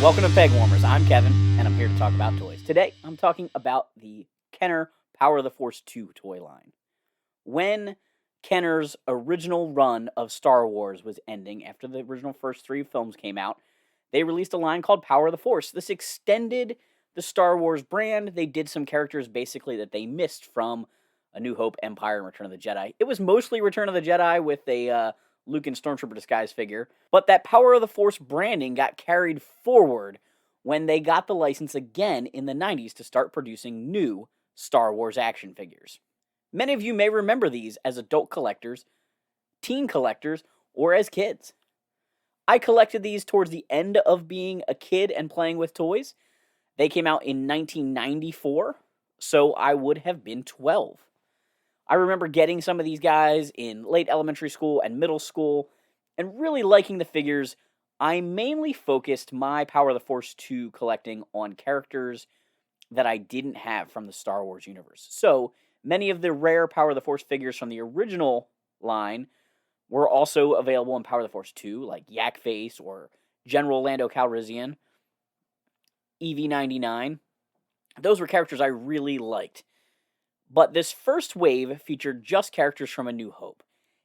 Welcome to Pegwarmers. I'm Kevin, and I'm here to talk about toys. Today, I'm talking about the Kenner Power of the Force 2 toy line. When Kenner's original run of Star Wars was ending after the original first 3 films came out, they released a line called Power of the Force. This extended the Star Wars brand. They did some characters basically that they missed from A New Hope, Empire, and Return of the Jedi. It was mostly Return of the Jedi with a Luke and Stormtrooper disguise figure, but that Power of the Force branding got carried forward when they got the license again in the 90s to start producing new Star Wars action figures. Many of you may remember these as adult collectors, teen collectors, or as kids. I collected these towards the end of being a kid and playing with toys. They came out in 1994, so I would have been 12. I remember getting some of these guys in late elementary school and middle school and really liking the figures. I mainly focused my Power of the Force 2 collecting on characters that I didn't have from the Star Wars universe. So, many of the rare Power of the Force figures from the original line were also available in Power of the Force 2, like Yak Face or General Lando Calrissian, EV-99. Those were characters I really liked. But this first wave featured just characters from A New Hope.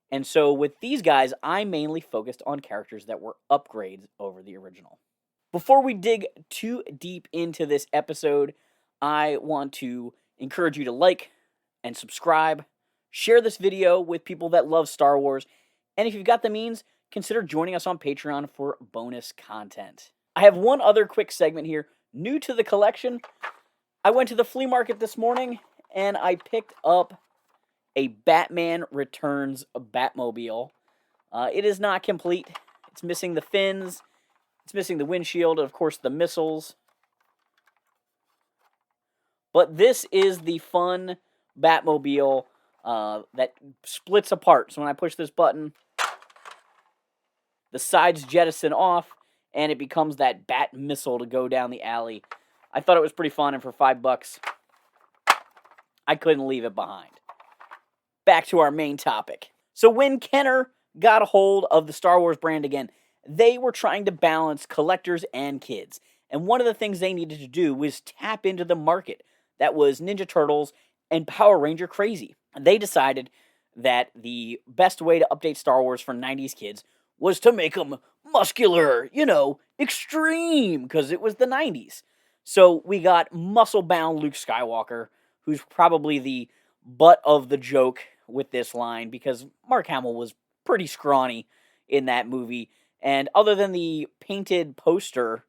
And so with these guys, I mainly focused on characters that were upgrades over the original. Before we dig too deep into this episode, I want to encourage you to like and subscribe, share this video with people that love Star Wars, and if you've got the means, consider joining us on Patreon for bonus content. I have one other quick segment here. New to the collection, I went to the flea market this morning, and I picked up a Batman Returns Batmobile. It is not complete. It's missing the fins. It's missing the windshield, and of course the missiles. But this is the fun Batmobile that splits apart. So when I push this button, the sides jettison off, and it becomes that bat missile to go down the alley. I thought it was pretty fun, and for $5, I couldn't leave it behind. Back to our main topic. So when Kenner got a hold of the Star Wars brand again, they were trying to balance collectors and kids. And one of the things they needed to do was tap into the market that was Ninja Turtles and Power Ranger crazy. And they decided that the best way to update Star Wars for 90s kids was to make them muscular, extreme, because it was the 90s. So we got muscle-bound Luke Skywalker, who's probably the butt of the joke with this line, because Mark Hamill was pretty scrawny in that movie, and other than the painted poster,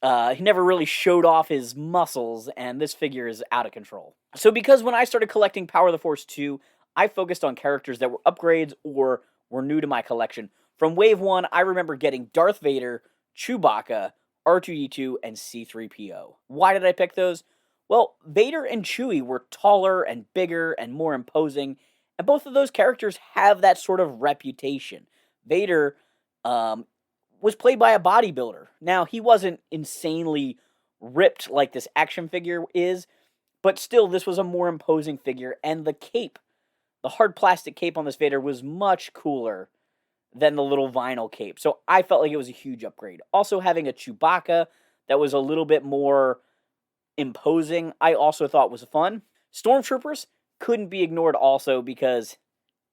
he never really showed off his muscles, and this figure is out of control. So because when I started collecting Power of the Force 2, I focused on characters that were upgrades or were new to my collection. From Wave 1, I remember getting Darth Vader, Chewbacca, R2-D2, and C-3PO. Why did I pick those? Well, Vader and Chewie were taller and bigger and more imposing, and both of those characters have that sort of reputation. Vader was played by a bodybuilder. Now, he wasn't insanely ripped like this action figure is, but still, this was a more imposing figure, and the cape, the hard plastic cape on this Vader was much cooler than the little vinyl cape, so I felt like it was a huge upgrade. Also, having a Chewbacca that was a little bit more imposing, I also thought was fun. Stormtroopers couldn't be ignored also because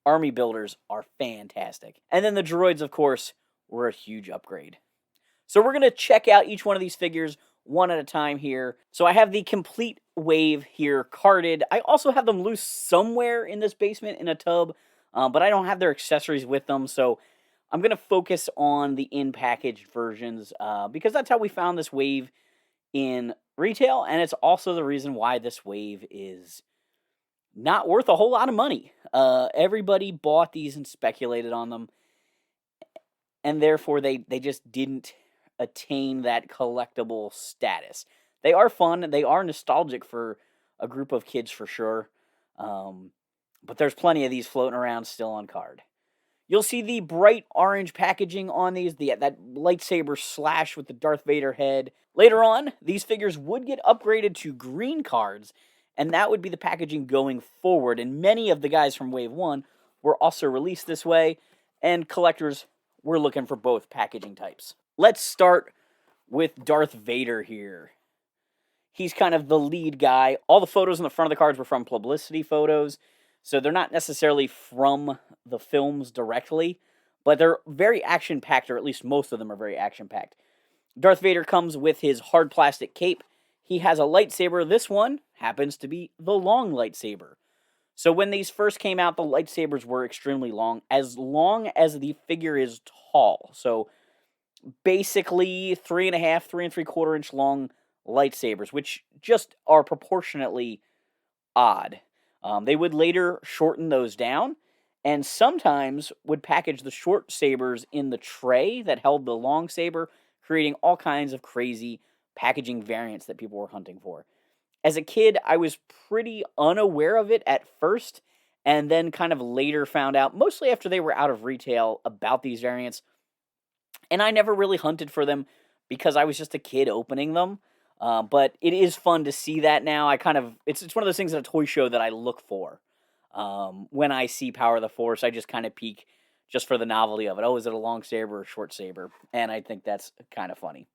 army builders are fantastic. And then the droids, of course, were a huge upgrade. So we're going to check out each one of these figures one at a time here. So I have the complete wave here carded. I also have them loose somewhere in this basement in a tub, but I don't have their accessories with them, so I'm going to focus on the in-packaged versions because that's how we found this wave in retail, and it's also the reason why this wave is not worth a whole lot of money. Everybody bought these and speculated on them, and therefore they just didn't attain that collectible status. They are fun, they are nostalgic for a group of kids for sure, but there's plenty of these floating around still on card. You'll see the bright orange packaging on these, that lightsaber slash with the Darth Vader head. Later on, these figures would get upgraded to green cards, and that would be the packaging going forward. And many of the guys from Wave 1 were also released this way, and collectors were looking for both packaging types. Let's start with Darth Vader here. He's kind of the lead guy. All the photos on the front of the cards were from publicity photos, so they're not necessarily from the films directly, but they're very action-packed, or at least most of them are very action-packed. Darth Vader comes with his hard plastic cape. He has a lightsaber. This one happens to be the long lightsaber. So when these first came out, the lightsabers were extremely long as the figure is tall. So basically 3.5, 3 3/4 inch long lightsabers, which just are proportionately odd. They would later shorten those down, and sometimes would package the short sabers in the tray that held the long saber, creating all kinds of crazy packaging variants that people were hunting for. As a kid, I was pretty unaware of it at first, and then kind of later found out, mostly after they were out of retail, about these variants. And I never really hunted for them because I was just a kid opening them. But it is fun to see that now. It's one of those things at a toy show that I look for. When I see Power of the Force, I just kind of peek just for the novelty of it. Oh, is it a long saber or a short saber? And I think that's kind of funny.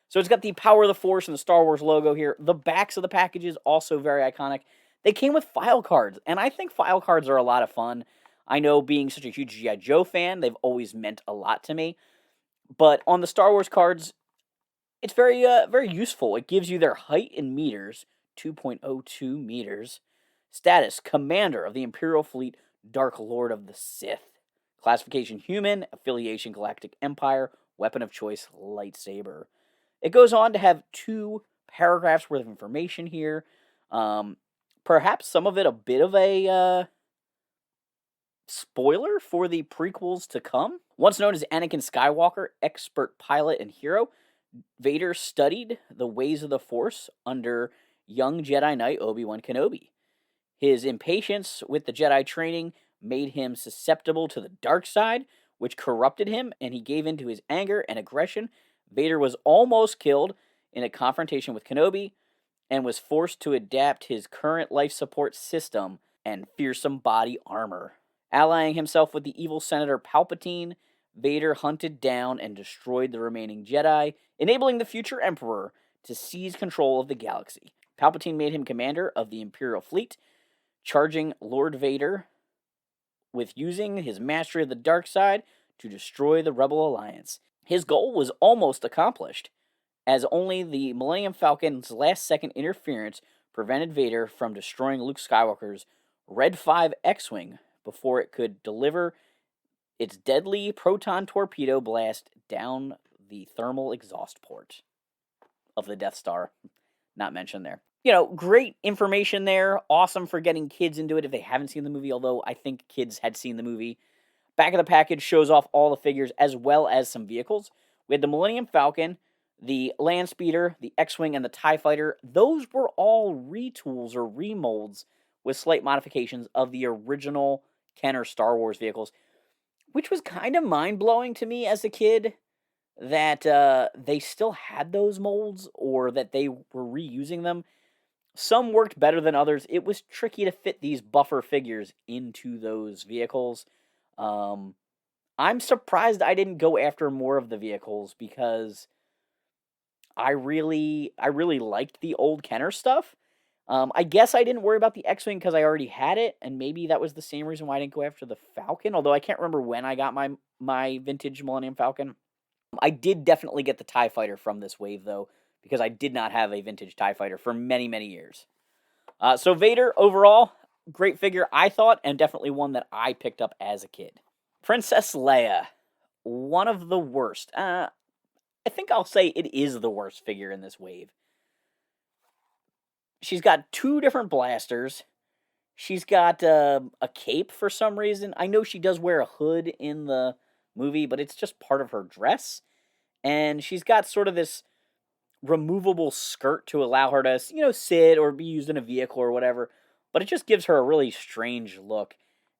So it's got the Power of the Force and the Star Wars logo here. The backs of the packages, also very iconic. They came with file cards, and I think file cards are a lot of fun. I know, being such a huge G.I. Joe fan, they've always meant a lot to me. But on the Star Wars cards, it's very useful. It gives you their height in meters, 2.02 meters. Status, Commander of the Imperial Fleet, Dark Lord of the Sith. Classification, Human. Affiliation, Galactic Empire. Weapon of choice, lightsaber. It goes on to have 2 paragraphs worth of information here. Perhaps some of it a bit of a spoiler for the prequels to come. Once known as Anakin Skywalker, expert pilot and hero, Vader studied the ways of the Force under young Jedi Knight Obi-Wan Kenobi. His impatience with the Jedi training made him susceptible to the dark side, which corrupted him, and he gave in to his anger and aggression. Vader was almost killed in a confrontation with Kenobi, and was forced to adapt his current life support system and fearsome body armor. Allying himself with the evil Senator Palpatine, Vader hunted down and destroyed the remaining Jedi, enabling the future Emperor to seize control of the galaxy. Palpatine made him commander of the Imperial Fleet, charging Lord Vader with using his mastery of the dark side to destroy the Rebel Alliance. His goal was almost accomplished, as only the Millennium Falcon's last-second interference prevented Vader from destroying Luke Skywalker's Red 5 X-Wing before it could deliver its deadly proton torpedo blast down the thermal exhaust port of the Death Star. Not mentioned there. Great information there. Awesome for getting kids into it if they haven't seen the movie, although I think kids had seen the movie. Back of the package shows off all the figures as well as some vehicles. We had the Millennium Falcon, the Land Speeder, the X-Wing, and the TIE Fighter. Those were all retools or remolds with slight modifications of the original Kenner Star Wars vehicles, which was kind of mind-blowing to me as a kid that they still had those molds or that they were reusing them. Some worked better than others. It was tricky to fit these buffer figures into those vehicles. I'm surprised I didn't go after more of the vehicles because I really liked the old Kenner stuff. I guess I didn't worry about the X-Wing because I already had it, and maybe that was the same reason why I didn't go after the Falcon, although I can't remember when I got my vintage Millennium Falcon. I did definitely get the TIE Fighter from this wave, though, because I did not have a vintage TIE Fighter for many, many years. So Vader, overall, great figure, I thought, and definitely one that I picked up as a kid. Princess Leia, one of the worst. I think I'll say it is the worst figure in this wave. She's got 2 different blasters. She's got a cape for some reason. I know she does wear a hood in the movie, but it's just part of her dress. And she's got sort of this removable skirt to allow her to, sit or be used in a vehicle or whatever. But it just gives her a really strange look.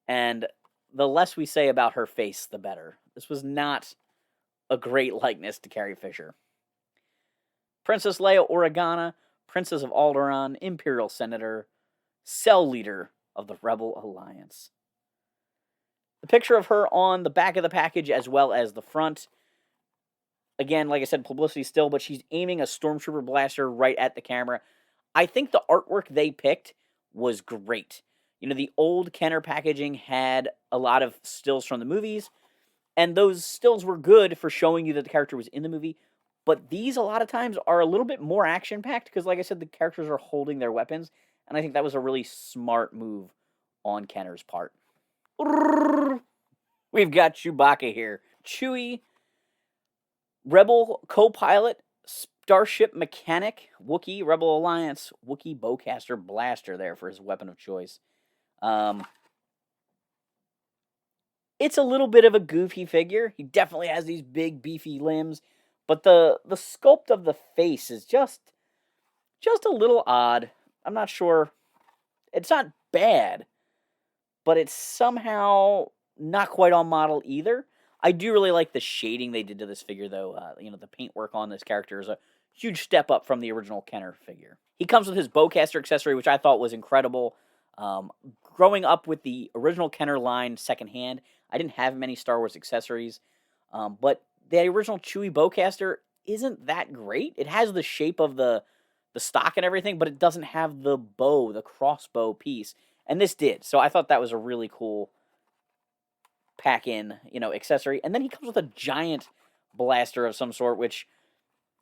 And the less we say about her face, the better. This was not a great likeness to Carrie Fisher. Princess Leia Organa, Princess of Alderaan, Imperial Senator, Cell Leader of the Rebel Alliance. The picture of her on the back of the package as well as the front Again, like I said, publicity still, but she's aiming a Stormtrooper blaster right at the camera. I think the artwork they picked was great. You know, the old Kenner packaging had a lot of stills from the movies, and those stills were good for showing you that the character was in the movie. But these, a lot of times, are a little bit more action packed because, like I said, the characters are holding their weapons, and I think that was a really smart move on Kenner's part. We've got Chewbacca here. Chewie, Rebel co-pilot, Starship mechanic, Wookiee, Rebel Alliance, Wookiee bowcaster blaster there for his weapon of choice. It's a little bit of a goofy figure. He definitely has these big, beefy limbs, but the sculpt of the face is just a little odd. I'm not sure. It's not bad, but it's somehow not quite on model either. I do really like the shading they did to this figure, though. You know, the paintwork on this character is a huge step up from the original Kenner figure. He comes with his bowcaster accessory, which I thought was incredible. Growing up with the original Kenner line secondhand, I didn't have many Star Wars accessories, but the original Chewie bowcaster isn't that great. It has the shape of the stock and everything, but it doesn't have the bow, the crossbow piece, and this did. So I thought that was a really cool pack-in, you know, accessory. And then he comes with a giant blaster of some sort, which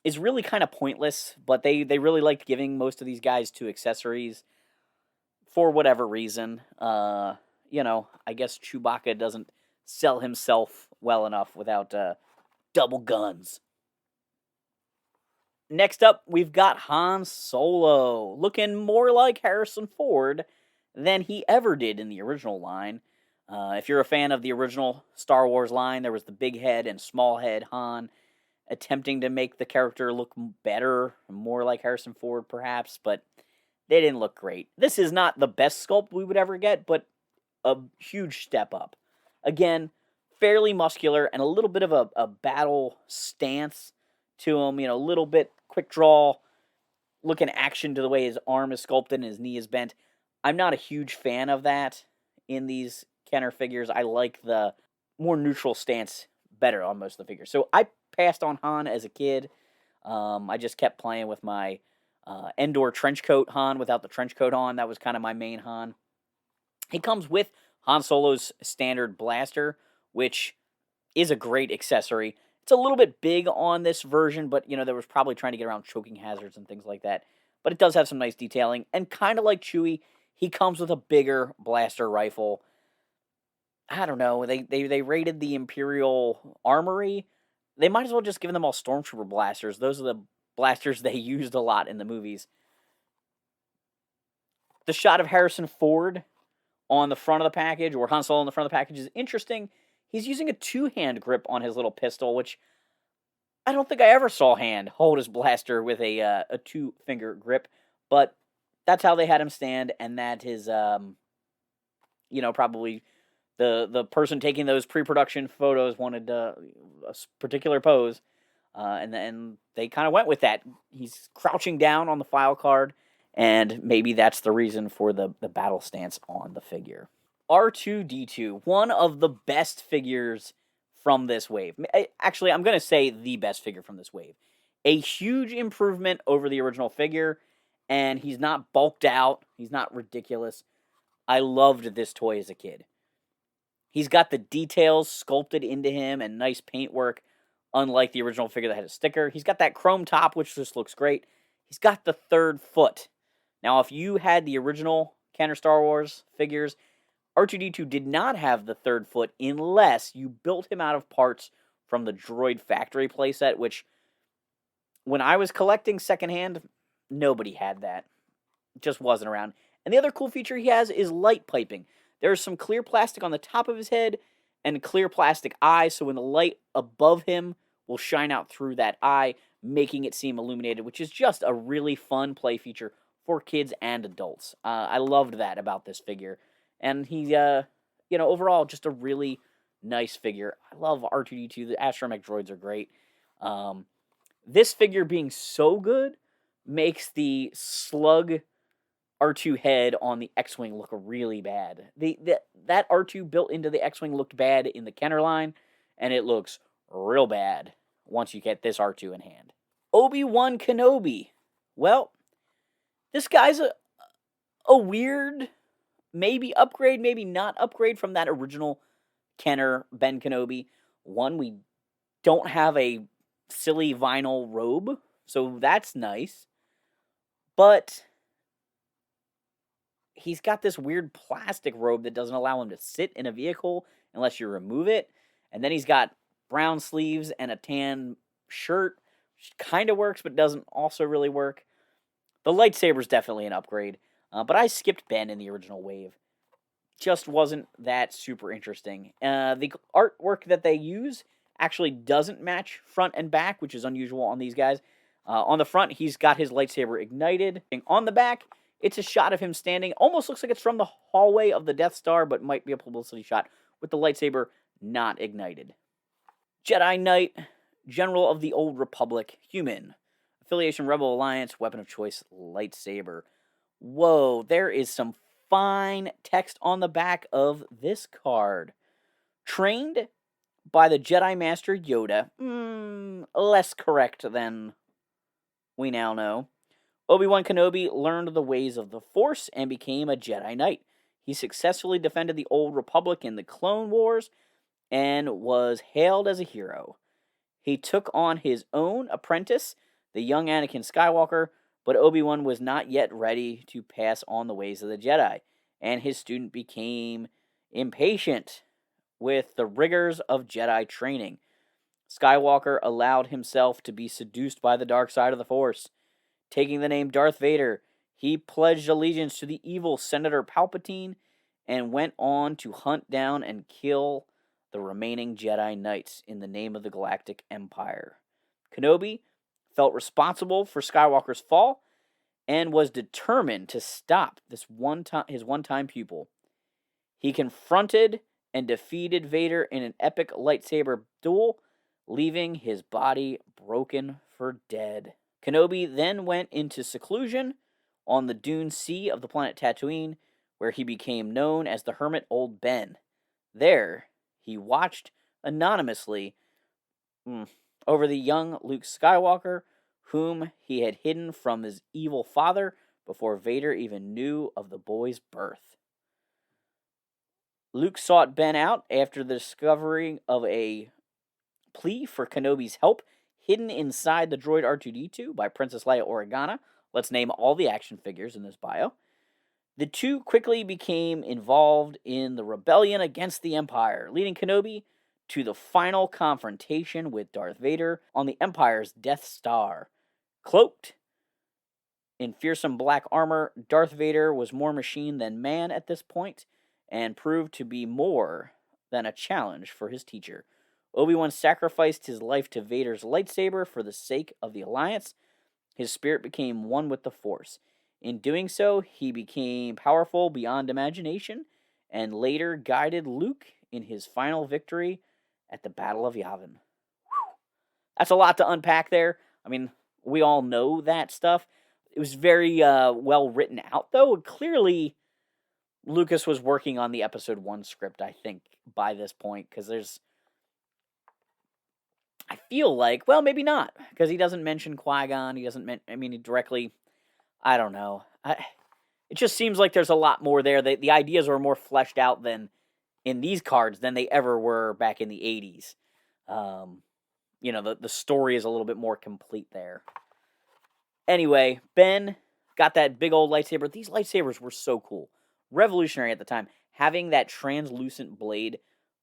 is really kind of pointless, but they really liked giving most of these guys two accessories for whatever reason. You know, I guess Chewbacca doesn't sell himself well enough without double guns. Next up, we've got Han Solo, looking more like Harrison Ford than he ever did in the original line. If you're a fan of the original Star Wars line, there was the big head and small head Han, attempting to make the character look better, more like Harrison Ford perhaps, but they didn't look great. This is not the best sculpt we would ever get, but a huge step up. Again, fairly muscular and a little bit of a battle stance to him, you know, a little bit quick draw, looking action to the way his arm is sculpted and his knee is bent. I'm not a huge fan of that in these Kenner figures. I like the more neutral stance better on most of the figures. So I passed on Han as a kid. I just kept playing with my Endor trench coat Han without the trench coat on. That was kind of my main Han. He comes with Han Solo's standard blaster, which is a great accessory. It's a little bit big on this version, but, you know, there was probably trying to get around choking hazards and things like that. But it does have some nice detailing. And kind of like Chewie, he comes with a bigger blaster rifle. I don't know. They raided the Imperial Armory. They might as well just give them all Stormtrooper blasters. Those are the blasters they used a lot in the movies. The shot of Harrison Ford on the front of the package, or Han Solo on the front of the package, is interesting. He's using a two-hand grip on his little pistol, which I don't think I ever saw Han hold his blaster with a two-finger grip, but that's how they had him stand, and that is, you know, probably the person taking those pre-production photos wanted a particular pose, and then they kind of went with that. He's crouching down on the file card, and maybe that's the reason for the battle stance on the figure. R2-D2, one of the best figures from this wave. Actually, I'm going to say the best figure from this wave. A huge improvement over the original figure, and he's not bulked out. He's not ridiculous. I loved this toy as a kid. He's got the details sculpted into him and nice paintwork, unlike the original figure that had a sticker. He's got that chrome top, which just looks great. He's got the third foot. Now, if you had the original Kenner Star Wars figures, R2-D2 did not have the third foot unless you built him out of parts from the Droid Factory playset, which, when I was collecting secondhand, nobody had that. It just wasn't around. And the other cool feature he has is light piping. There's some clear plastic on the top of his head and clear plastic eyes, so when the light above him will shine out through that eye, making it seem illuminated, which is just a really fun play feature for kids and adults. I loved that about this figure. And he, you know, overall, just a really nice figure. I love R2-D2. The astromech droids are great. This figure being so good makes the slug R2 head on the X-Wing look really bad. That R2 built into the X-Wing looked bad in the Kenner line, and it looks real bad once you get this R2 in hand. Obi-Wan Kenobi. Well, this guy's a weird, maybe upgrade, maybe not upgrade from that original Kenner Ben Kenobi. One, we don't have a silly vinyl robe, so that's nice. But he's got this weird plastic robe that doesn't allow him to sit in a vehicle unless you remove it. And then he's got brown sleeves and a tan shirt, which kind of works but doesn't also really work. The lightsaber's definitely an upgrade, but I skipped Ben in the original wave. Just wasn't that super interesting. The artwork that they use actually doesn't match front and back, which is unusual on these guys. On the front, he's got his lightsaber ignited. On the back, it's a shot of him standing. Almost looks like it's from the hallway of the Death Star, but might be a publicity shot with the lightsaber not ignited. Jedi Knight, General of the Old Republic, human. Affiliation Rebel Alliance, weapon of choice, lightsaber. Whoa, there is some fine text on the back of this card. Trained by the Jedi Master Yoda. Less correct than we now know. Obi-Wan Kenobi learned the ways of the Force and became a Jedi Knight. He successfully defended the Old Republic in the Clone Wars and was hailed as a hero. He took on his own apprentice, the young Anakin Skywalker, but Obi-Wan was not yet ready to pass on the ways of the Jedi, and his student became impatient with the rigors of Jedi training. Skywalker allowed himself to be seduced by the dark side of the Force. Taking the name Darth Vader, he pledged allegiance to the evil Senator Palpatine and went on to hunt down and kill the remaining Jedi Knights in the name of the Galactic Empire. Kenobi felt responsible for Skywalker's fall and was determined to stop his one-time pupil. He confronted and defeated Vader in an epic lightsaber duel, leaving his body broken for dead. Kenobi then went into seclusion on the dune sea of the planet Tatooine, where he became known as the Hermit Old Ben. There, he watched anonymously over the young Luke Skywalker, whom he had hidden from his evil father before Vader even knew of the boy's birth. Luke sought Ben out after the discovery of a plea for Kenobi's help hidden inside the droid R2-D2 by Princess Leia Organa. Let's name all the action figures in this bio. The two quickly became involved in the rebellion against the Empire, leading Kenobi to the final confrontation with Darth Vader on the Empire's Death Star. Cloaked in fearsome black armor, Darth Vader was more machine than man at this point, and proved to be more than a challenge for his teacher. Obi-Wan sacrificed his life to Vader's lightsaber for the sake of the Alliance. His spirit became one with the Force. In doing so, he became powerful beyond imagination, and later guided Luke in his final victory at the Battle of Yavin. That's a lot to unpack there. I mean, we all know that stuff. It was very well written out, though. Clearly, Lucas was working on the Episode 1 script, I think, by this point, because I feel like, well, maybe not, because he doesn't mention Qui-Gon, he directly, I don't know. It just seems like there's a lot more there. The ideas are more fleshed out than in these cards than they ever were back in the 80s. The story is a little bit more complete there. Anyway, Ben got that big old lightsaber. These lightsabers were so cool. Revolutionary at the time. Having that translucent blade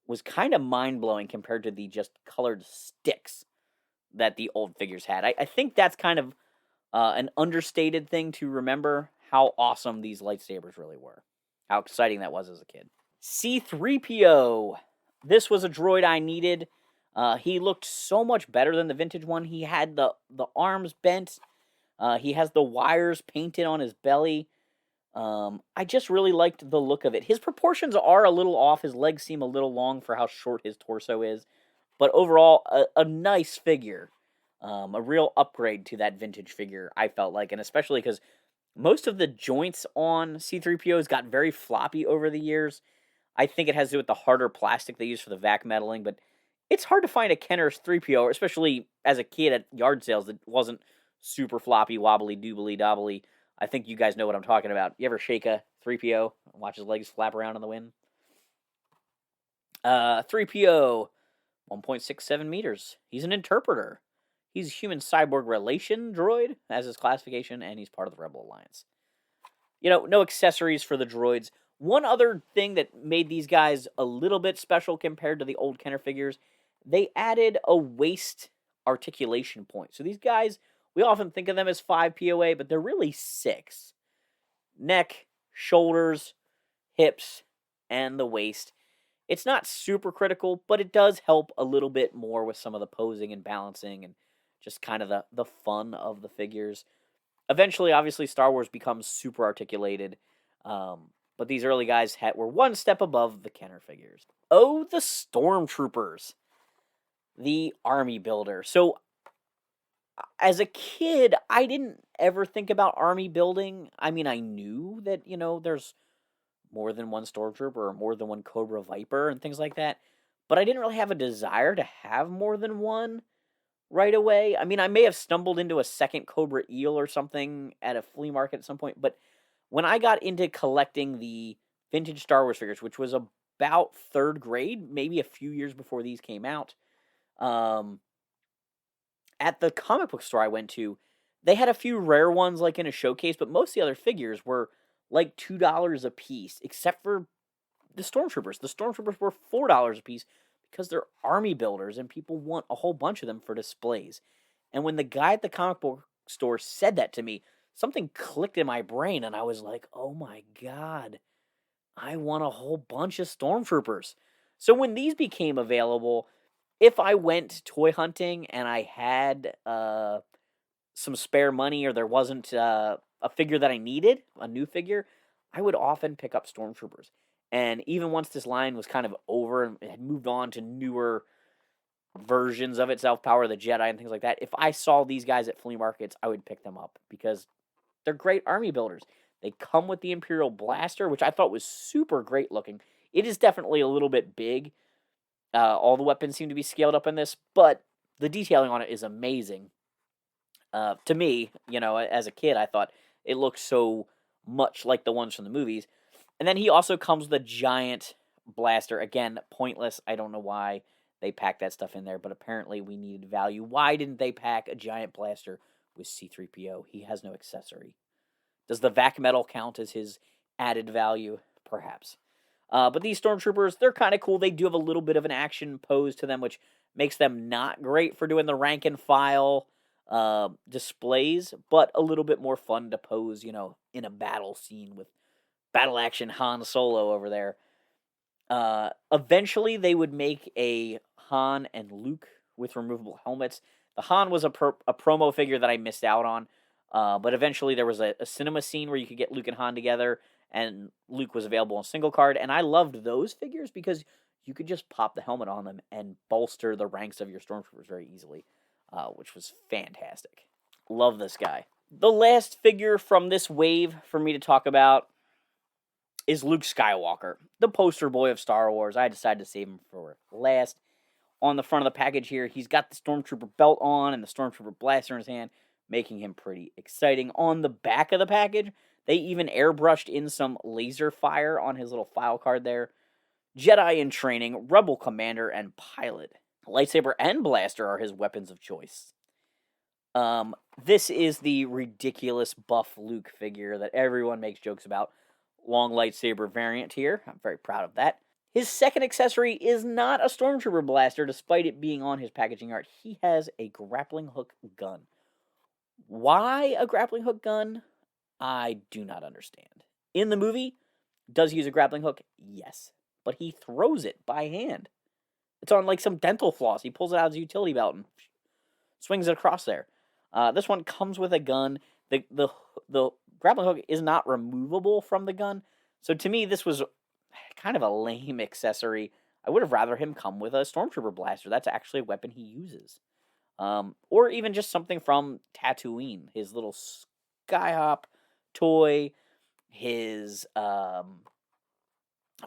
was kind of mind-blowing compared to the just colored sticks that the old figures had. I think that's kind of an understated thing to remember how awesome these lightsabers really were. How exciting that was as a kid. C-3PO. This was a droid I needed. He looked so much better than the vintage one. He had the arms bent. He has the wires painted on his belly. I just really liked the look of it. His proportions are a little off. His legs seem a little long for how short his torso is. But overall, a nice figure. A real upgrade to that vintage figure, I felt like. And especially because most of the joints on C-3PO's got very floppy over the years. I think it has to do with the harder plastic they use for the vac metaling. But It's hard to find a Kenner's 3PO, especially as a kid at yard sales that wasn't super floppy, wobbly, doobly, dobbly. I think you guys know what I'm talking about. You ever shake a 3PO and watch his legs flap around in the wind? 3PO, 1.67 meters. He's an interpreter. He's a human cyborg relation droid as his classification, and he's part of the Rebel Alliance. No accessories for the droids. One other thing that made these guys a little bit special compared to the old Kenner figures, they added a waist articulation point. So these guys, we often think of them as 5 POA, but they're really 6. Neck, shoulders, hips, and the waist. It's not super critical, but it does help a little bit more with some of the posing and balancing and just kind of the fun of the figures. Eventually, obviously, Star Wars becomes super articulated, but these early guys were one step above the Kenner figures. Oh, the Stormtroopers. The army builder. So, as a kid, I didn't ever think about army building. I mean, I knew that, there's more than one Stormtrooper or more than one Cobra Viper and things like that, but I didn't really have a desire to have more than one right away. I mean, I may have stumbled into a second Cobra Eel or something at a flea market at some point, but when I got into collecting the vintage Star Wars figures, which was about 3rd grade, maybe a few years before these came out, at the comic book store I went to, they had a few rare ones like in a showcase, but most of the other figures were like $2 a piece, except for the Stormtroopers. The Stormtroopers were $4 a piece because they're army builders and people want a whole bunch of them for displays. And when the guy at the comic book store said that to me, something clicked in my brain and I was like, oh my God, I want a whole bunch of Stormtroopers. So when these became available, if I went toy hunting and I had some spare money or there wasn't a figure that I needed, a new figure, I would often pick up Stormtroopers. And even once this line was kind of over and had moved on to newer versions of itself, Power of the Jedi and things like that, if I saw these guys at flea markets, I would pick them up because they're great army builders. They come with the Imperial Blaster, which I thought was super great looking. It is definitely a little bit big. All the weapons seem to be scaled up in this, but the detailing on it is amazing. To me, as a kid, I thought it looked so much like the ones from the movies. And then he also comes with a giant blaster. Again, pointless. I don't know why they packed that stuff in there, but apparently we needed value. Why didn't they pack a giant blaster with C-3PO? He has no accessory. Does the vac metal count as his added value? Perhaps. But these Stormtroopers, they're kind of cool. They do have a little bit of an action pose to them, which makes them not great for doing the rank and file displays, but a little bit more fun to pose, in a battle scene with battle action Han Solo over there. Eventually, they would make a Han and Luke with removable helmets. The Han was a promo figure that I missed out on, but eventually there was a cinema scene where you could get Luke and Han together, and Luke was available on single card, and I loved those figures because you could just pop the helmet on them and bolster the ranks of your Stormtroopers very easily, which was fantastic. Love this guy. The last figure from this wave for me to talk about is Luke Skywalker, the poster boy of Star Wars. I decided to save him for last. On the front of the package here, he's got the Stormtrooper belt on and the Stormtrooper blaster in his hand, making him pretty exciting. On the back of the package, they even airbrushed in some laser fire on his little file card there. Jedi in training, Rebel commander, and pilot. Lightsaber and blaster are his weapons of choice. This is the ridiculous buff Luke figure that everyone makes jokes about. Long lightsaber variant here. I'm very proud of that. His second accessory is not a Stormtrooper blaster, despite it being on his packaging art. He has a grappling hook gun. Why a grappling hook gun? I do not understand. In the movie, does he use a grappling hook? Yes. But he throws it by hand. It's on like some dental floss. He pulls it out of his utility belt and swings it across there. This one comes with a gun. The grappling hook is not removable from the gun. So to me, this was kind of a lame accessory. I would have rather him come with a Stormtrooper blaster. That's actually a weapon he uses. Or even just something from Tatooine. His little Skyhop toy. His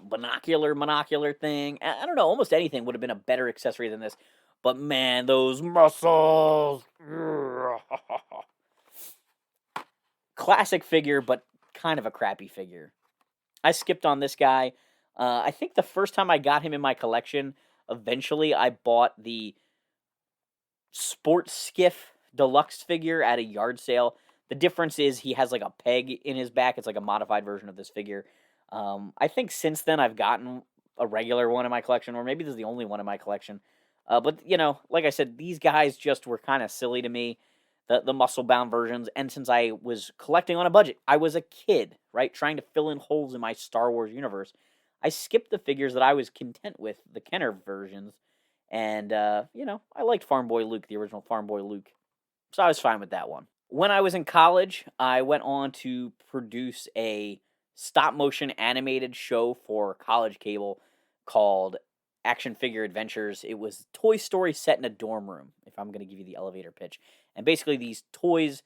monocular thing. I don't know, almost anything would have been a better accessory than this. But man, those muscles. Classic figure, but kind of a crappy figure. I skipped on this guy. I think the first time I got him in my collection, eventually I bought the Sports Skiff Deluxe figure at a yard sale. The difference is he has like a peg in his back. It's like a modified version of this figure. I think since then I've gotten a regular one in my collection, or maybe this is the only one in my collection. But, you know, like I said, these guys just were kind of silly to me, the muscle-bound versions. And since I was collecting on a budget, I was a kid, right, trying to fill in holes in my Star Wars universe. I skipped the figures that I was content with, the Kenner versions. And, you know, I liked Farm Boy Luke, the original Farm Boy Luke. So I was fine with that one. When I was in college, I went on to produce a stop-motion animated show for college cable called Action Figure Adventures. It was Toy Story set in a dorm room, if I'm going to give you the elevator pitch. And basically these toys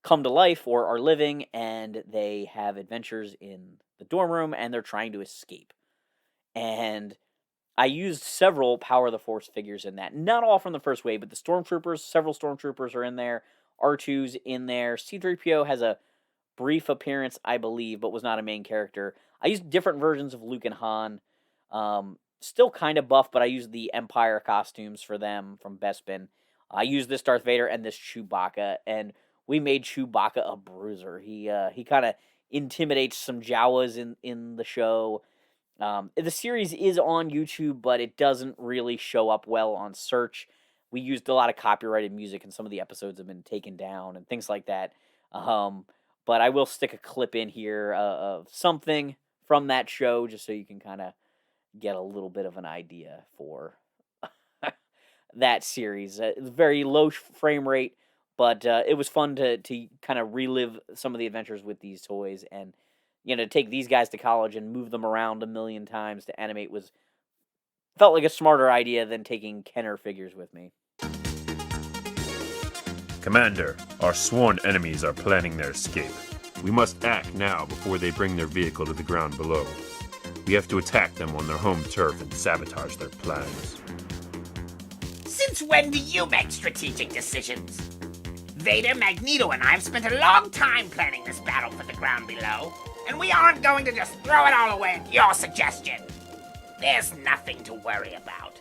come to life or are living, and they have adventures in the dorm room, and they're trying to escape. And I used several Power of the Force figures in that. Not all from the first wave, but the Stormtroopers, several Stormtroopers are in there. R2's in there. C-3PO has a brief appearance, I believe, but was not a main character. I used different versions of Luke and Han. Still kind of buff, but I used the Empire costumes for them from Bespin. I used this Darth Vader and this Chewbacca, and we made Chewbacca a bruiser. He kind of intimidates some Jawas in the show. The series is on YouTube, but it doesn't really show up well on search. We used a lot of copyrighted music, and some of the episodes have been taken down and things like that. But I will stick a clip in here of something from that show just so you can kind of get a little bit of an idea for that series. It's very low frame rate, but it was fun to kind of relive some of the adventures with these toys, and you know, take these guys to college and move them around a million times to animate felt like a smarter idea than taking Kenner figures with me. Commander, our sworn enemies are planning their escape. We must act now before they bring their vehicle to the ground below. We have to attack them on their home turf and sabotage their plans. Since when do you make strategic decisions? Vader, Magneto, and I have spent a long time planning this battle for the ground below, and we aren't going to just throw it all away at your suggestion. There's nothing to worry about.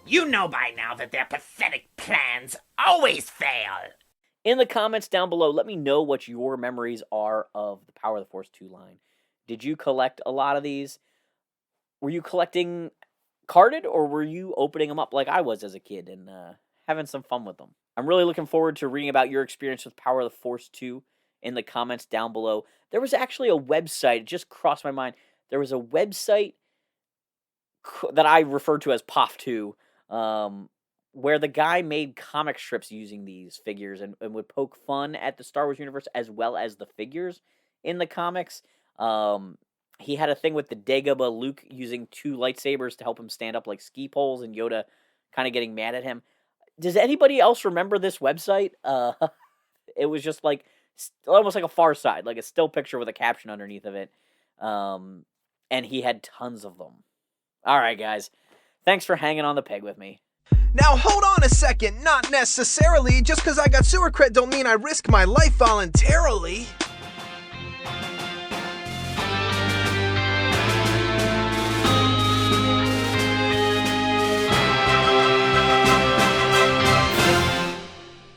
You know by now that their pathetic plans always fail. In the comments down below, let me know what your memories are of the Power of the Force 2 line. Did you collect a lot of these? Were you collecting carded, or were you opening them up like I was as a kid and having some fun with them? I'm really looking forward to reading about your experience with Power of the Force 2 in the comments down below. There was actually a website, it just crossed my mind. There was a website that I refer to as POF2, where the guy made comic strips using these figures and would poke fun at the Star Wars universe as well as the figures in the comics. He had a thing with the Dagobah Luke using 2 lightsabers to help him stand up like ski poles, and Yoda kind of getting mad at him. Does anybody else remember this website? It was just like almost like a Far Side, like a still picture with a caption underneath of it. And he had tons of them. All right, guys. Thanks for hanging on the peg with me. Now hold on a second, not necessarily. Just because I got sewer cred don't mean I risk my life voluntarily.